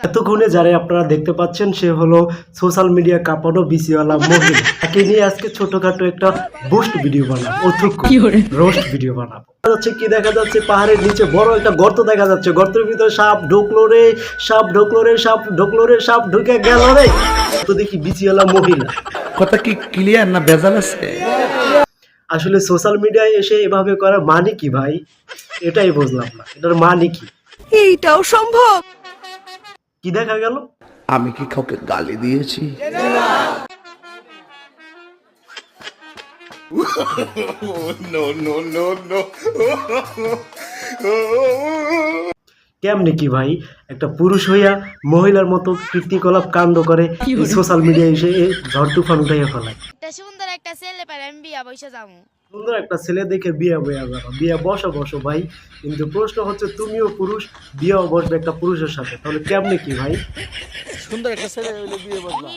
এতক্ষণে যারা আপনারা দেখতে পাচ্ছেন সে হলো সোশ্যাল মিডিয়া কাঁপানো বিসিওয়ালা মহিলা। তাকে নিয়ে আজকে ছোটখাটো একটা বুস্ট ভিডিও বানাবো, রোস্ট ভিডিও বানাবো। কি দেখা যাচ্ছে, পাহাড়ের নিচে বড় একটা গর্ত দেখা যাচ্ছে, গর্তের ভিতরে সাপ ঢুকলো রে, সাপ ঢুকলো রে, সাপ ঢুকলো রে, সাপ ঢুকে গেল রে। তো দেখি বিসিওয়ালা মহিলা। কথা কি ক্লিয়ার না ভেজাল আছে? আসলে সোশ্যাল মিডিয়ায় এসে এভাবে করা মানে কি ভাই? এটাই বুঝলাম না, এটার মানে কি? এইটাও সম্ভব? কি দেখা গেল? আমি কি কাউকে গালি দিয়েছি? কেমনে কি ভাই, একটা পুরুষ হইয়া মহিলার মতো কীর্তিকলাপ কাণ্ড করে সোশ্যাল মিডিয়ায় এসে ঝড় তুফান উঠাইয়া ফেলায়। সুন্দর একটা ছেলে পারে আমি বিয়া বসে যাবো। সুন্দর একটা ছেলে দেখে বিয়া বইয়া যাবো, বিয়া বসো ভাই। কিন্তু প্রশ্ন হচ্ছে, তুমিও পুরুষ, বিয়াও বসবে একটা পুরুষের সাথে, তাহলে কেমনে কি ভাই? সুন্দর একটা ছেলে হইলে বিয়ে বসবা।